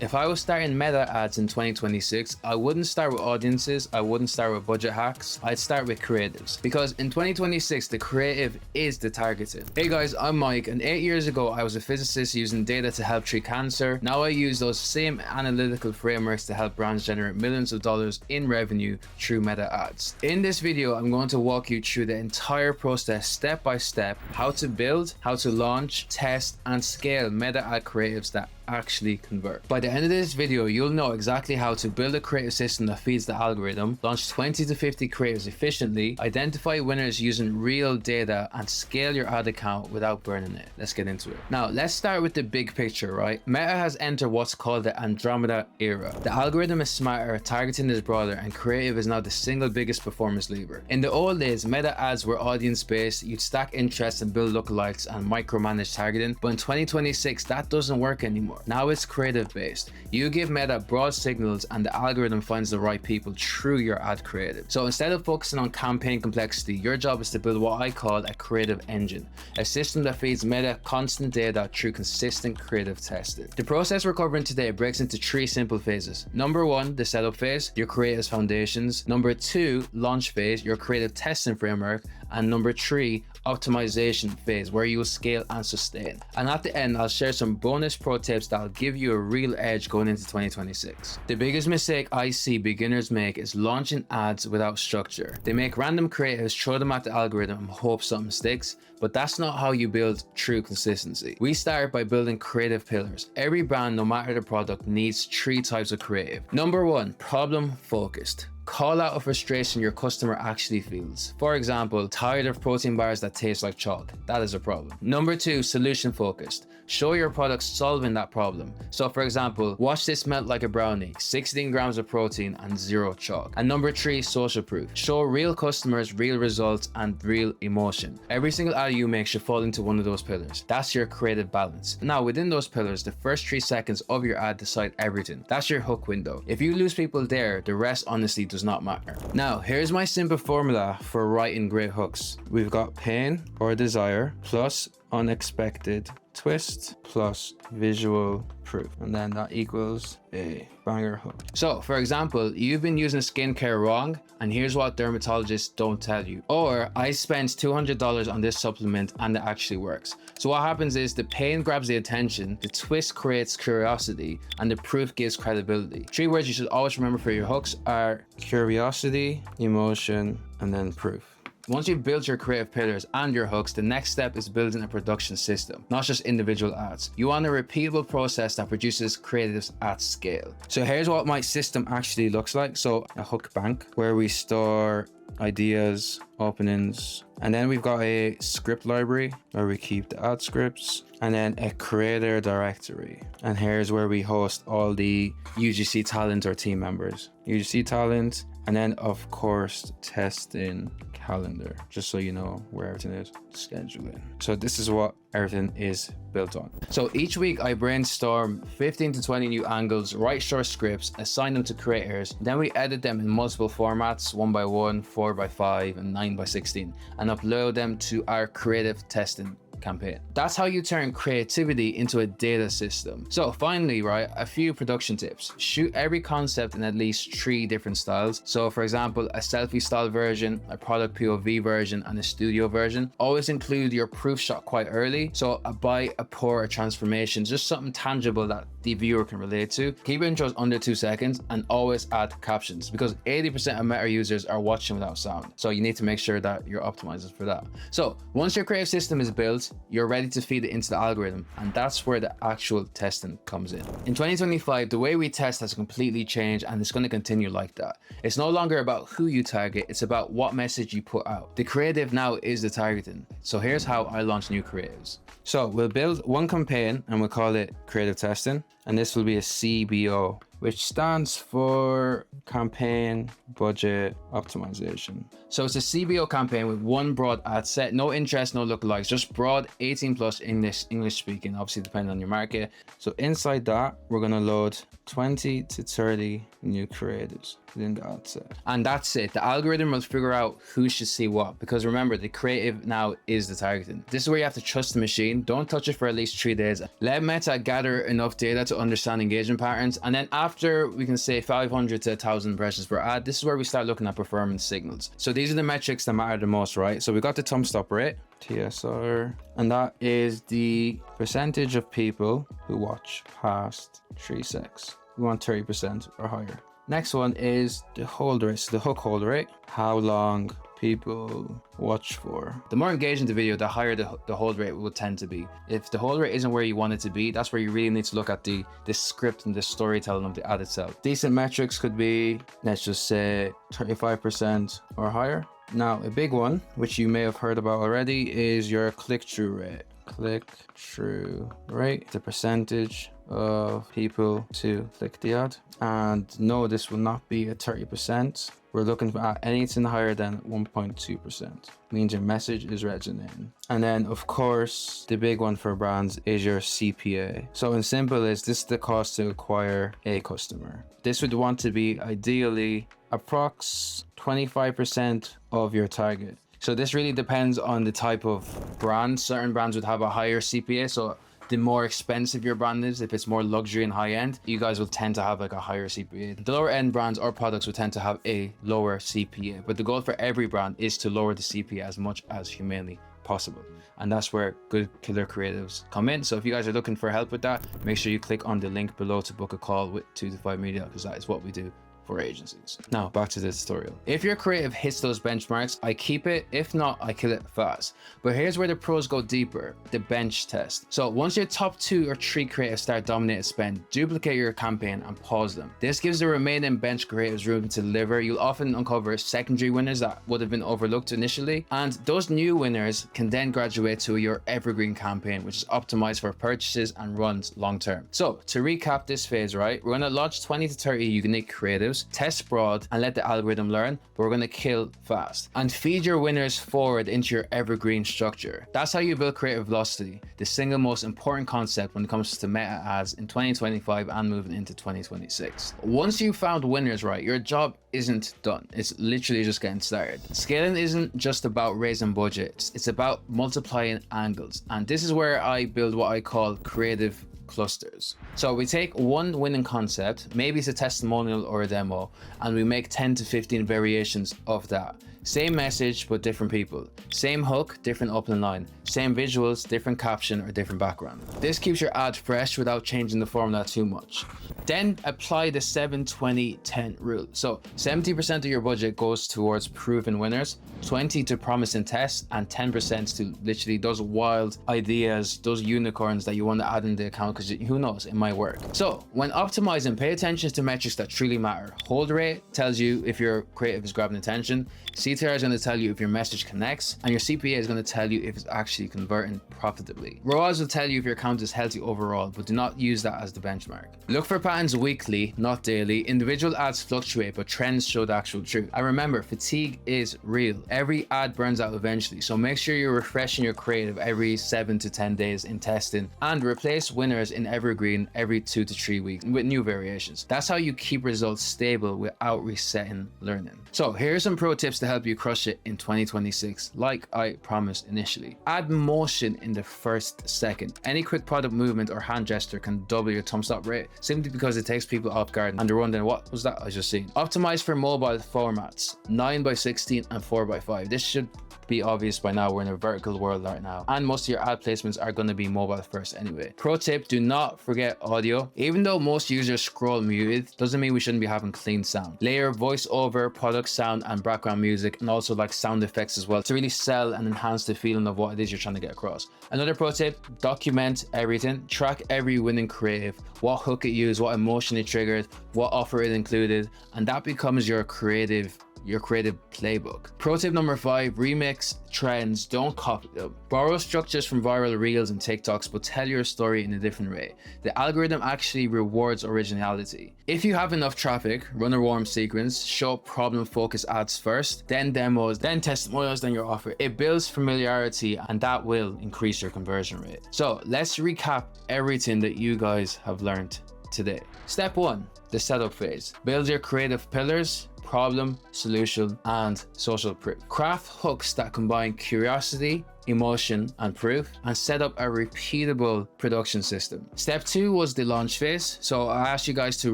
If I was starting meta ads in 2026, I wouldn't start with audiences, I wouldn't start with budget hacks, I'd start with creatives. Because in 2026, the creative is the targeting. Hey guys, I'm Mike, and 8 years ago, I was a physicist using data to help treat cancer. Now I use those same analytical frameworks to help brands generate millions of dollars in revenue through meta ads. In this video, I'm going to walk you through the entire process step by step, how to build, how to launch, test, and scale meta ad creatives that actually convert. By the end of this video, you'll know exactly how to build a creative system that feeds the algorithm, launch 20 to 50 creatives efficiently, identify winners using real data, and scale your ad account without burning it. Let's get into it. Now, let's start with the big picture, right? Meta has entered what's called the Andromeda era. The algorithm is smarter, targeting is broader, and creative is now the single biggest performance lever. In the old days, meta ads were audience-based, you'd stack interests and build lookalikes and micromanage targeting, but in 2026, that doesn't work anymore. Now it's creative based. You give Meta broad signals and the algorithm finds the right people through your ad creative. So instead of focusing on campaign complexity, your job is to build what I call a creative engine, a system that feeds Meta constant data through consistent creative testing. The process we're covering today breaks into 3 simple phases. Number 1, the setup phase, your creative's foundations. Number 2, launch phase, your creative testing framework. And number 3, optimization phase, where you will scale and sustain. And at the end, I'll share some bonus pro tips that'll give you a real edge going into 2026. The biggest mistake I see beginners make is launching ads without structure. They make random creatives, throw them at the algorithm and hope something sticks, but that's not how you build true consistency. We start by building creative pillars. Every brand, no matter the product, needs 3 types of creative. Number 1, problem focused. Call out a frustration your customer actually feels. For example, tired of protein bars that taste like chalk. That is a problem. Number 2, solution focused. Show your product solving that problem. So for example, watch this melt like a brownie, 16 grams of protein and 0 chalk. And number 3, social proof. Show real customers, real results, and real emotion. Every single ad you make should fall into one of those pillars. That's your creative balance. Now within those pillars, the first 3 seconds of your ad decide everything. That's your hook window. If you lose people there, the rest honestly does not matter. Now, here's my simple formula for writing great hooks. We've got pain or desire plus unexpected twist plus visual proof, and then that equals a banger hook. So for example, you've been using skincare wrong, and here's what dermatologists don't tell you. Or I spent $200 on this supplement and it actually works. So what happens is the pain grabs the attention, the twist creates curiosity, and the proof gives credibility. 3 words you should always remember for your hooks are curiosity, emotion, and then proof. Once you've built your creative pillars and your hooks, the next step is building a production system, not just individual ads. You want a repeatable process that produces creatives at scale. So here's what my system actually looks like. So a hook bank where we store ideas, openings, and then we've got a script library where we keep the ad scripts, and then a creator directory. And here's where we host all the UGC talent or team members. UGC talent, and then of course testing calendar, just so you know where everything is. Scheduling. So this is what everything is built on. So each week I brainstorm 15 to 20 new angles, write short scripts, assign them to creators, then we edit them in multiple formats, 1x1, 4x5, and 9x16, and upload them to our creative testing campaign. That's how you turn creativity into a data system. So finally, right, a few production tips. Shoot every concept in at least 3 different styles. So for example, a selfie style version, a product POV version, and a studio version. Always include your proof shot quite early. So a buy, a pour, a transformation, just something tangible that the viewer can relate to. Keep intros under 2 seconds and always add captions, because 80% of Meta users are watching without sound. So you need to make sure that you're optimizing for that. So once your creative system is built, you're ready to feed it into the algorithm, and that's where the actual testing comes in. In 2025, the way we test has completely changed, and it's going to continue like that. It's no longer about who you target, it's about what message you put out. The creative now is the targeting. So here's how I launch new creatives. So we'll build one campaign and we'll call it creative testing, and this will be a CBO, which stands for campaign budget optimization. So it's a CBO campaign with one broad ad set, no interest, no lookalikes, just broad 18 plus English speaking, obviously depending on your market. So inside that, we're gonna load 20 to 30 new creatives within the ad set. And that's it. The algorithm will figure out who should see what, because remember, the creative now is the targeting. This is where you have to trust the machine. Don't touch it for at least 3 days. Let Meta gather enough data to to understand engagement patterns. And then after we can say 500 to 1,000 impressions per ad, this is where we start looking at performance signals. So these are the metrics that matter the most, right? So we got the thumb stop rate, TSR, and that is the percentage of people who watch past 3 seconds. We want 30% or higher. Next one is the hold rate, so the hook hold rate, how long people watch for. The more engaging the video, the higher the hold rate will tend to be. If the hold rate isn't where you want it to be, that's where you really need to look at the script and the storytelling of the ad itself. Decent metrics could be, let's just say 35% or higher. Now, a big one, which you may have heard about already, is your click-through rate. Click-through rate, the percentage of people to click the ad. And no, this will not be at 30%. We're looking at anything higher than 1.2%. Means your message is resonating. And then, of course, the big one for brands is your CPA. So in simple is this is the cost to acquire a customer. This would want to be ideally approx 25% of your target. So this really depends on the type of brand. Certain brands would have a higher CPA. So the more expensive your brand is, if it's more luxury and high end, you guys will tend to have like a higher CPA. The lower end brands or products will tend to have a lower CPA, but the goal for every brand is to lower the CPA as much as humanly possible. And that's where good killer creatives come in. So if you guys are looking for help with that, make sure you click on the link below to book a call with 2to5 Media, because that is what we do for agencies. Now back to the tutorial. If your creative hits those benchmarks, I keep it. If not, I kill it fast. But here's where the pros go deeper, the bench test. So once your top 2 or 3 creatives start dominating spend, duplicate your campaign and pause them. This gives the remaining bench creatives room to deliver. You'll often uncover secondary winners that would have been overlooked initially, and those new winners can then graduate to your evergreen campaign, which is optimized for purchases and runs long term. So to recap this phase, right, we're going to launch 20 to 30 unique creatives, test broad and let the algorithm learn, but we're going to kill fast and feed your winners forward into your evergreen structure. That's how you build creative velocity, the single most important concept when it comes to meta ads in 2025 and moving into 2026. Once you've found winners, right, your job isn't done. It's literally just getting started. Scaling isn't just about raising budgets, it's about multiplying angles. And this is where I build what I call creative clusters. So we take one winning concept, maybe it's a testimonial or a demo, and we make 10 to 15 variations of that. Same message, but different people. Same hook, different opening line. Same visuals, different caption or different background. This keeps your ad fresh without changing the formula too much. Then apply the 7-20-10 rule. So 70% of your budget goes towards proven winners, 20 to promising tests, and 10% to literally those wild ideas, those unicorns that you want to add in the account, because who knows, it might work. So when optimizing, pay attention to metrics that truly matter. Hold rate tells you if your creative is grabbing attention. CTR is going to tell you if your message connects, and your CPA is going to tell you if it's actually converting profitably. ROAS will tell you if your account is healthy overall, but do not use that as the benchmark. Look for patterns weekly, not daily. Individual ads fluctuate, but trends show the actual truth. And remember, fatigue is real. Every ad burns out eventually, so make sure you're refreshing your creative every 7 to 10 days in testing, and replace winners in evergreen every 2 to 3 weeks with new variations. That's how you keep results stable without resetting learning. So here's some pro tips to help you crush it in 2026, like I promised initially. Add motion in the first second. Any quick product movement or hand gesture can double your thumbs up rate, simply because it takes people off guard and they're wondering, what was that I just seen? Optimize for mobile formats, 9:16 and 4:5. This should be obvious by now. We're in a vertical world right now, and most of your ad placements are going to be mobile first anyway. Pro tip, do not forget audio. Even though most users scroll muted, doesn't mean we shouldn't be having clean sound. Layer voiceover, product sound and background music, and also like sound effects as well, to really sell and enhance the feeling of what it is you're trying to get across. Another pro tip, document everything. Track every winning creative, what hook it used, what emotion it triggered, what offer it included, and that becomes your creative playbook. Pro tip number 5, remix trends, don't copy them. Borrow structures from viral reels and TikToks, but tell your story in a different way. The algorithm actually rewards originality. If you have enough traffic, run a warm sequence, show problem focused ads first, then demos, then testimonials, then your offer. It builds familiarity, and that will increase your conversion rate. So let's recap everything that you guys have learned today. Step 1, the setup phase. Build your creative pillars: problem, solution, and social proof. Craft hooks that combine curiosity, emotion, and proof, and set up a repeatable production system. Step 2 was the launch phase. So I asked you guys to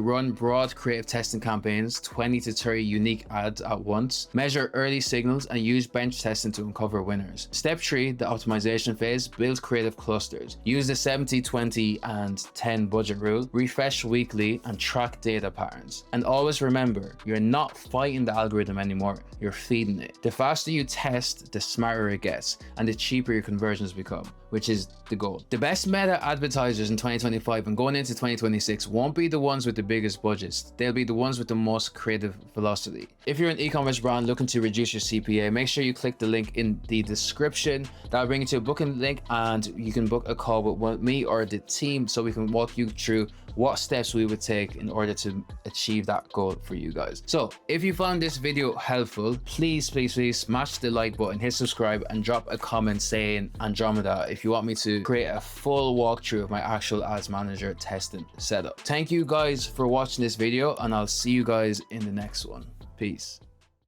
run broad creative testing campaigns, 20 to 30 unique ads at once, measure early signals, and use bench testing to uncover winners. Step 3, the optimization phase, build creative clusters. Use the 70, 20, and 10 budget rule, refresh weekly, and track data patterns. And always remember, you're not fighting the algorithm anymore, you're feeding it. The faster you test, the smarter it gets, and the cheaper your conversions become, which is the goal. The best meta advertisers in 2025 and going into 2026 won't be the ones with the biggest budgets. They'll be the ones with the most creative velocity. If you're an e-commerce brand looking to reduce your CPA, make sure you click the link in the description. That'll bring you to a booking link, and you can book a call with me or the team so we can walk you through what steps we would take in order to achieve that goal for you guys. So if you found this video helpful, please smash the like button, hit subscribe, and drop a comment saying Andromeda if you want me to create a full walkthrough of my actual ads manager testing setup. Thank you guys for watching this video, and I'll see you guys in the next one. Peace.